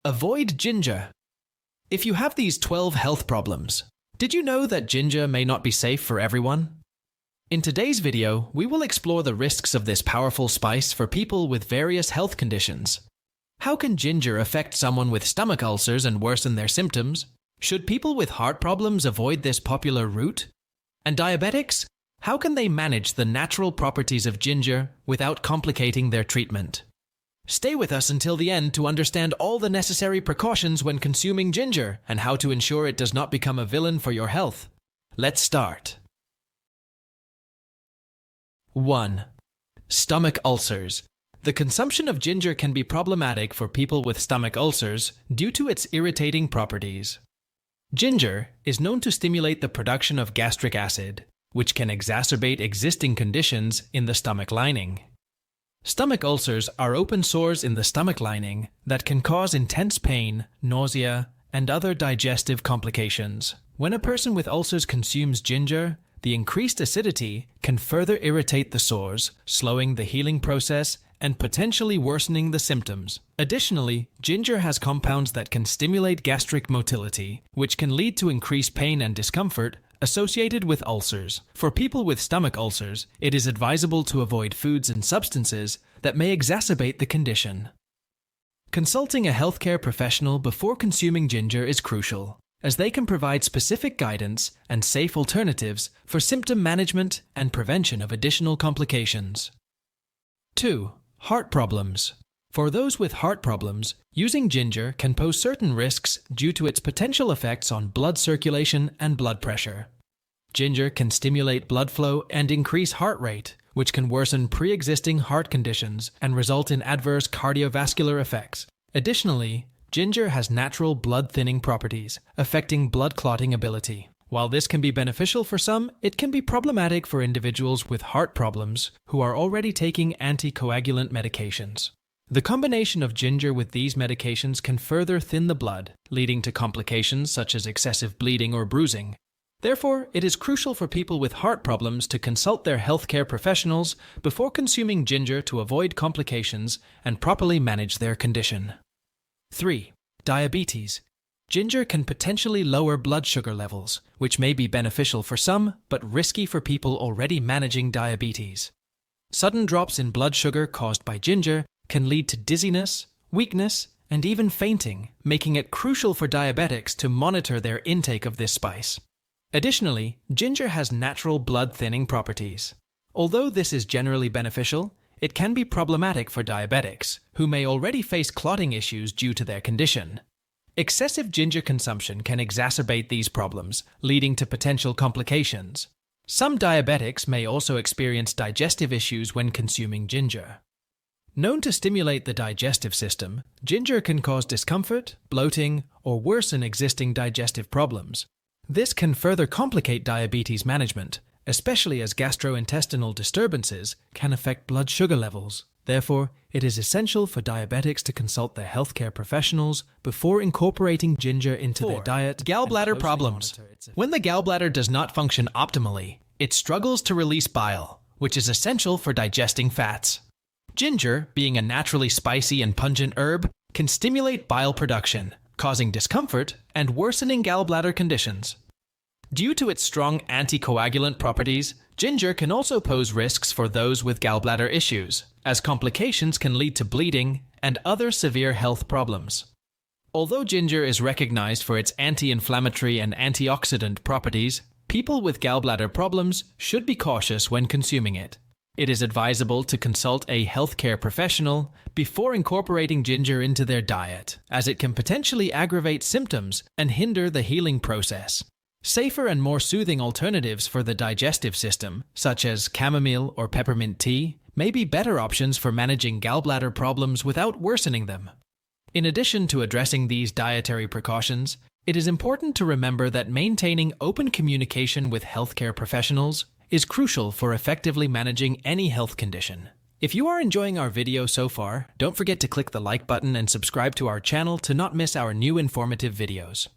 Avoid ginger. If you have these 12 health problems, did you know that ginger may not be safe for everyone? In today's video, we will explore the risks of this powerful spice for people with various health conditions. How can ginger affect someone with stomach ulcers and worsen their symptoms? Should people with heart problems avoid this popular root? And diabetics? How can they manage the natural properties of ginger without complicating their treatment? Stay with us until the end to understand all the necessary precautions when consuming ginger and how to ensure it does not become a villain for your health. Let's start. 1. Stomach ulcers. The consumption of ginger can be problematic for people with stomach ulcers due to its irritating properties. Ginger is known to stimulate the production of gastric acid, which can exacerbate existing conditions in the stomach lining. Stomach ulcers are open sores in the stomach lining that can cause intense pain, nausea, and other digestive complications. When a person with ulcers consumes ginger, the increased acidity can further irritate the sores, slowing the healing process and potentially worsening the symptoms. Additionally, ginger has compounds that can stimulate gastric motility, which can lead to increased pain and discomfort associated with ulcers. For people with stomach ulcers, it is advisable to avoid foods and substances that may exacerbate the condition. Consulting a healthcare professional before consuming ginger is crucial, as they can provide specific guidance and safe alternatives for symptom management and prevention of additional complications. 2. Heart problems. For those with heart problems, using ginger can pose certain risks due to its potential effects on blood circulation and blood pressure. Ginger can stimulate blood flow and increase heart rate, which can worsen pre-existing heart conditions and result in adverse cardiovascular effects. Additionally, ginger has natural blood-thinning properties, affecting blood clotting ability. While this can be beneficial for some, it can be problematic for individuals with heart problems who are already taking anticoagulant medications. The combination of ginger with these medications can further thin the blood, leading to complications such as excessive bleeding or bruising. Therefore, it is crucial for people with heart problems to consult their healthcare professionals before consuming ginger to avoid complications and properly manage their condition. 3. Diabetes. Ginger can potentially lower blood sugar levels, which may be beneficial for some, but risky for people already managing diabetes. Sudden drops in blood sugar caused by ginger can lead to dizziness, weakness, and even fainting, making it crucial for diabetics to monitor their intake of this spice. Additionally, ginger has natural blood-thinning properties. Although this is generally beneficial, it can be problematic for diabetics, who may already face clotting issues due to their condition. Excessive ginger consumption can exacerbate these problems, leading to potential complications. Some diabetics may also experience digestive issues when consuming ginger. Known to stimulate the digestive system, ginger can cause discomfort, bloating, or worsen existing digestive problems. This can further complicate diabetes management, especially as gastrointestinal disturbances can affect blood sugar levels. Therefore, it is essential for diabetics to consult their healthcare professionals before incorporating ginger into their diet. Gallbladder problems. When the gallbladder does not function optimally, it struggles to release bile, which is essential for digesting fats. Ginger, being a naturally spicy and pungent herb, can stimulate bile production, causing discomfort and worsening gallbladder conditions. Due to its strong anticoagulant properties, ginger can also pose risks for those with gallbladder issues, as complications can lead to bleeding and other severe health problems. Although ginger is recognized for its anti-inflammatory and antioxidant properties, people with gallbladder problems should be cautious when consuming it. It is advisable to consult a healthcare professional before incorporating ginger into their diet, as it can potentially aggravate symptoms and hinder the healing process. Safer and more soothing alternatives for the digestive system, such as chamomile or peppermint tea, may be better options for managing gallbladder problems without worsening them. In addition to addressing these dietary precautions, it is important to remember that maintaining open communication with healthcare professionals is crucial for effectively managing any health condition. If you are enjoying our video so far, don't forget to click the like button and subscribe to our channel to not miss our new informative videos.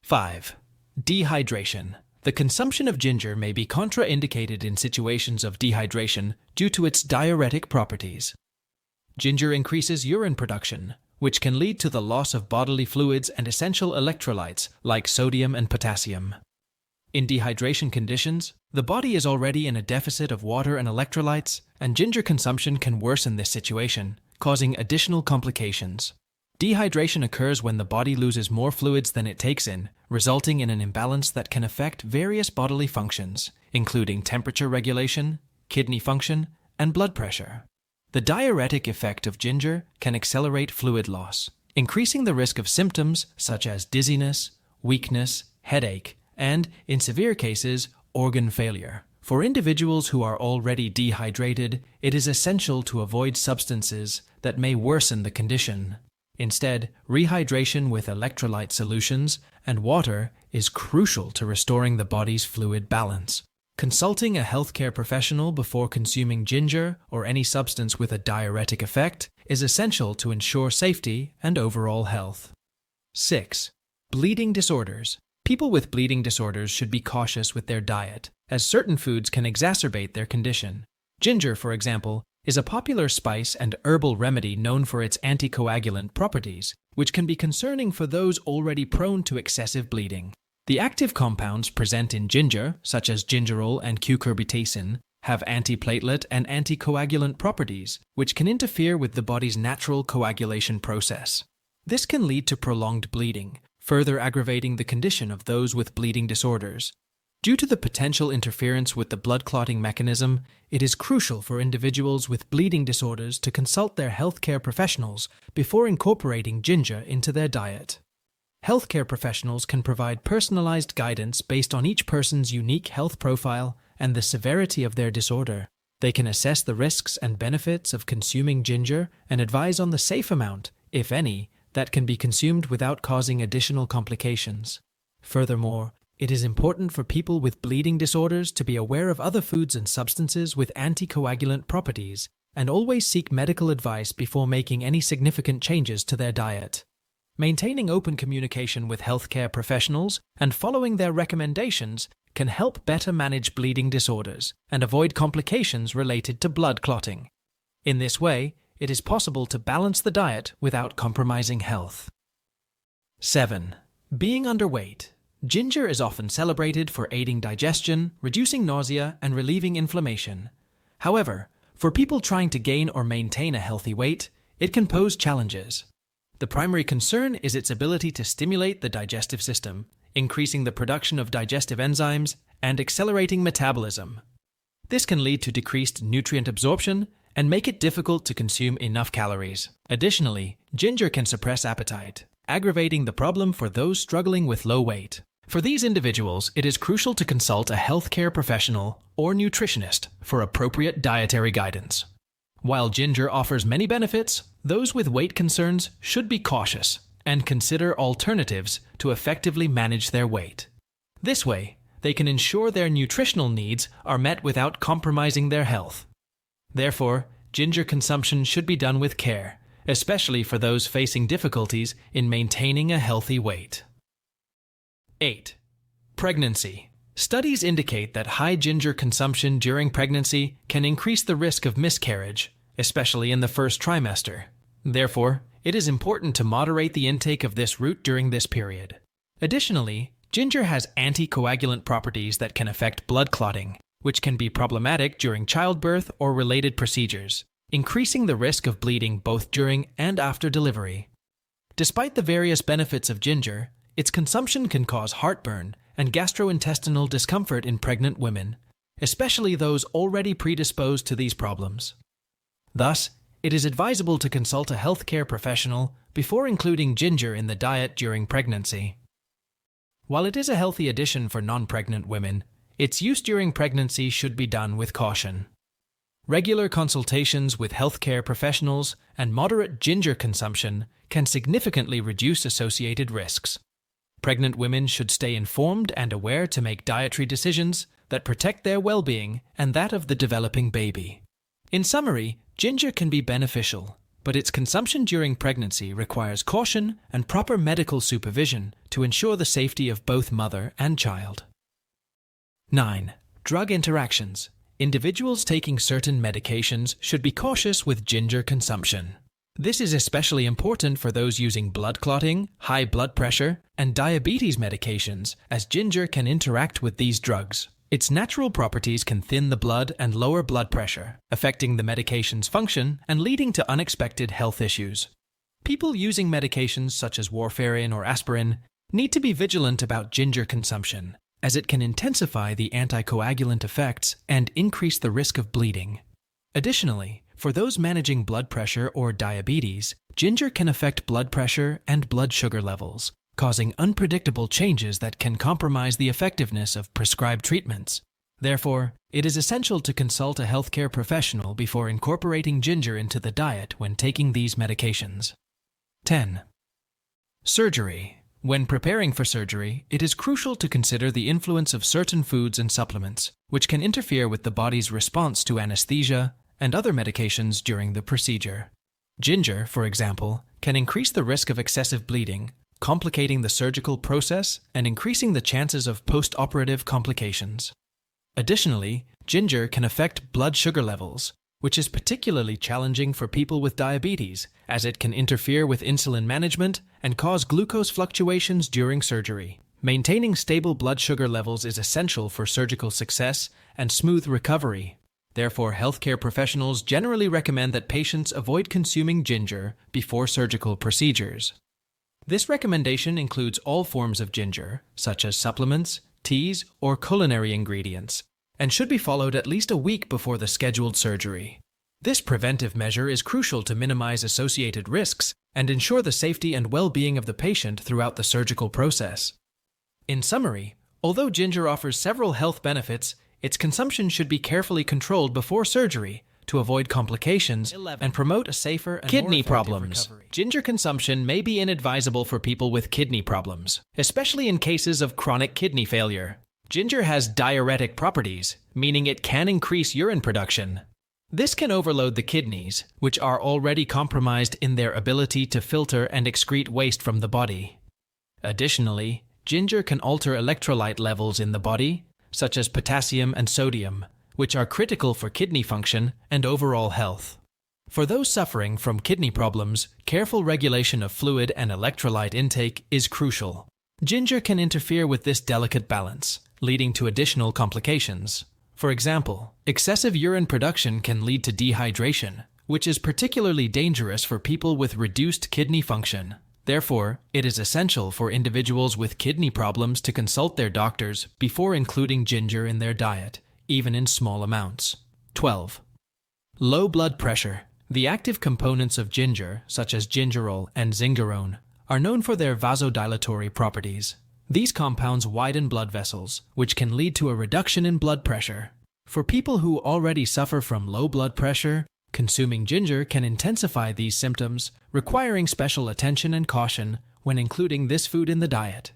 5. Dehydration. The consumption of ginger may be contraindicated in situations of dehydration due to its diuretic properties. Ginger increases urine production, which can lead to the loss of bodily fluids and essential electrolytes like sodium and potassium. In dehydration conditions, the body is already in a deficit of water and electrolytes, and ginger consumption can worsen this situation, causing additional complications. Dehydration occurs when the body loses more fluids than it takes in, resulting in an imbalance that can affect various bodily functions, including temperature regulation, kidney function, and blood pressure. The diuretic effect of ginger can accelerate fluid loss, increasing the risk of symptoms such as dizziness, weakness, headache, and, in severe cases, organ failure. For individuals who are already dehydrated, it is essential to avoid substances that may worsen the condition. Instead, rehydration with electrolyte solutions and water is crucial to restoring the body's fluid balance. Consulting a healthcare professional before consuming ginger or any substance with a diuretic effect is essential to ensure safety and overall health. 6. Bleeding disorders. People with bleeding disorders should be cautious with their diet, as certain foods can exacerbate their condition. Ginger, for example, is a popular spice and herbal remedy known for its anticoagulant properties, which can be concerning for those already prone to excessive bleeding. The active compounds present in ginger, such as gingerol and cucurbitacin, have antiplatelet and anticoagulant properties, which can interfere with the body's natural coagulation process. This can lead to prolonged bleeding, further aggravating the condition of those with bleeding disorders. Due to the potential interference with the blood clotting mechanism, it is crucial for individuals with bleeding disorders to consult their healthcare professionals before incorporating ginger into their diet. Healthcare professionals can provide personalized guidance based on each person's unique health profile and the severity of their disorder. They can assess the risks and benefits of consuming ginger and advise on the safe amount, if any, that can be consumed without causing additional complications. Furthermore, it is important for people with bleeding disorders to be aware of other foods and substances with anticoagulant properties and always seek medical advice before making any significant changes to their diet. Maintaining open communication with healthcare professionals and following their recommendations can help better manage bleeding disorders and avoid complications related to blood clotting. In this way, it is possible to balance the diet without compromising health. 7. Being underweight. Ginger is often celebrated for aiding digestion, reducing nausea, and relieving inflammation. However, for people trying to gain or maintain a healthy weight, it can pose challenges. The primary concern is its ability to stimulate the digestive system, increasing the production of digestive enzymes and accelerating metabolism. This can lead to decreased nutrient absorption and make it difficult to consume enough calories. Additionally, ginger can suppress appetite, aggravating the problem for those struggling with low weight. For these individuals, it is crucial to consult a healthcare professional or nutritionist for appropriate dietary guidance. While ginger offers many benefits, those with weight concerns should be cautious and consider alternatives to effectively manage their weight. This way, they can ensure their nutritional needs are met without compromising their health. Therefore, ginger consumption should be done with care, especially for those facing difficulties in maintaining a healthy weight. 8. Pregnancy. Studies indicate that high ginger consumption during pregnancy can increase the risk of miscarriage, especially in the first trimester. Therefore, it is important to moderate the intake of this root during this period. Additionally, ginger has anticoagulant properties that can affect blood clotting, which can be problematic during childbirth or related procedures, increasing the risk of bleeding both during and after delivery. Despite the various benefits of ginger, its consumption can cause heartburn and gastrointestinal discomfort in pregnant women, especially those already predisposed to these problems. Thus, it is advisable to consult a healthcare professional before including ginger in the diet during pregnancy. While it is a healthy addition for non-pregnant women, its use during pregnancy should be done with caution. Regular consultations with healthcare professionals and moderate ginger consumption can significantly reduce associated risks. Pregnant women should stay informed and aware to make dietary decisions that protect their well-being and that of the developing baby. In summary, ginger can be beneficial, but its consumption during pregnancy requires caution and proper medical supervision to ensure the safety of both mother and child. 9. Drug interactions. Individuals taking certain medications should be cautious with ginger consumption. This is especially important for those using blood clotting, high blood pressure, and diabetes medications, as ginger can interact with these drugs. Its natural properties can thin the blood and lower blood pressure, affecting the medication's function and leading to unexpected health issues. People using medications such as warfarin or aspirin need to be vigilant about ginger consumption, as it can intensify the anticoagulant effects and increase the risk of bleeding. Additionally, for those managing blood pressure or diabetes, ginger can affect blood pressure and blood sugar levels, causing unpredictable changes that can compromise the effectiveness of prescribed treatments. Therefore, it is essential to consult a healthcare professional before incorporating ginger into the diet when taking these medications. 10. Surgery. When preparing for surgery, it is crucial to consider the influence of certain foods and supplements, which can interfere with the body's response to anesthesia and other medications during the procedure. Ginger, for example, can increase the risk of excessive bleeding, complicating the surgical process and increasing the chances of post-operative complications. Additionally, ginger can affect blood sugar levels, which is particularly challenging for people with diabetes, as it can interfere with insulin management and cause glucose fluctuations during surgery. Maintaining stable blood sugar levels is essential for surgical success and smooth recovery. Therefore, healthcare professionals generally recommend that patients avoid consuming ginger before surgical procedures. This recommendation includes all forms of ginger, such as supplements, teas, or culinary ingredients, and should be followed at least a week before the scheduled surgery. This preventive measure is crucial to minimize associated risks and ensure the safety and well-being of the patient throughout the surgical process. In summary, although ginger offers several health benefits, its consumption should be carefully controlled before surgery to avoid complications and promote a safer and Kidney more effective problems. recovery. Ginger consumption may be inadvisable for people with kidney problems, especially in cases of chronic kidney failure. Ginger has diuretic properties, meaning it can increase urine production. This can overload the kidneys, which are already compromised in their ability to filter and excrete waste from the body. Additionally, ginger can alter electrolyte levels in the body, such as potassium and sodium, which are critical for kidney function and overall health. For those suffering from kidney problems, careful regulation of fluid and electrolyte intake is crucial. Ginger can interfere with this delicate balance, leading to additional complications. For example, excessive urine production can lead to dehydration, which is particularly dangerous for people with reduced kidney function. Therefore, it is essential for individuals with kidney problems to consult their doctors before including ginger in their diet, even in small amounts. 12. Low blood pressure. The active components of ginger, such as gingerol and zingerone, are known for their vasodilatory properties. These compounds widen blood vessels, which can lead to a reduction in blood pressure. For people who already suffer from low blood pressure, consuming ginger can intensify these symptoms, requiring special attention and caution when including this food in the diet.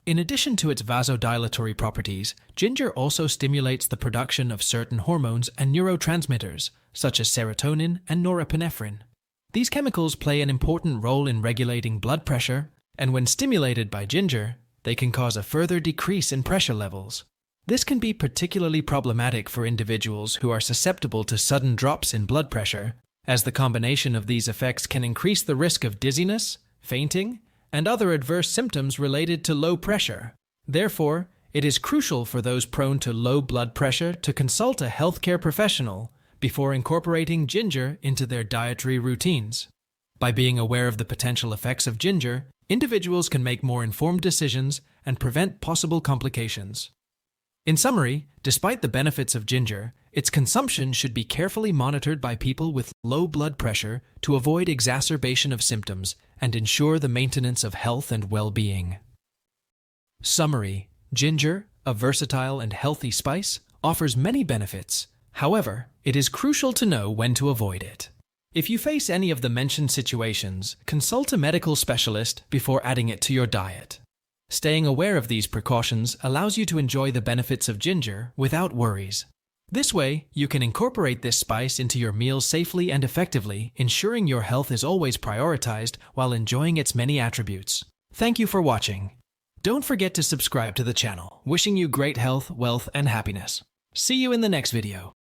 In addition to its vasodilatory properties, ginger also stimulates the production of certain hormones and neurotransmitters, such as serotonin and norepinephrine. These chemicals play an important role in regulating blood pressure, and when stimulated by ginger, they can cause a further decrease in pressure levels. This can be particularly problematic for individuals who are susceptible to sudden drops in blood pressure, as the combination of these effects can increase the risk of dizziness, fainting, and other adverse symptoms related to low pressure. Therefore, it is crucial for those prone to low blood pressure to consult a healthcare professional before incorporating ginger into their dietary routines. By being aware of the potential effects of ginger, individuals can make more informed decisions and prevent possible complications. In summary, despite the benefits of ginger, its consumption should be carefully monitored by people with low blood pressure to avoid exacerbation of symptoms and ensure the maintenance of health and well-being. Summary: ginger, a versatile and healthy spice, offers many benefits. However, it is crucial to know when to avoid it. If you face any of the mentioned situations, consult a medical specialist before adding it to your diet. Staying aware of these precautions allows you to enjoy the benefits of ginger without worries. This way, you can incorporate this spice into your meals safely and effectively, ensuring your health is always prioritized while enjoying its many attributes. Thank you for watching. Don't forget to subscribe to the channel. Wishing you great health, wealth, and happiness. See you in the next video.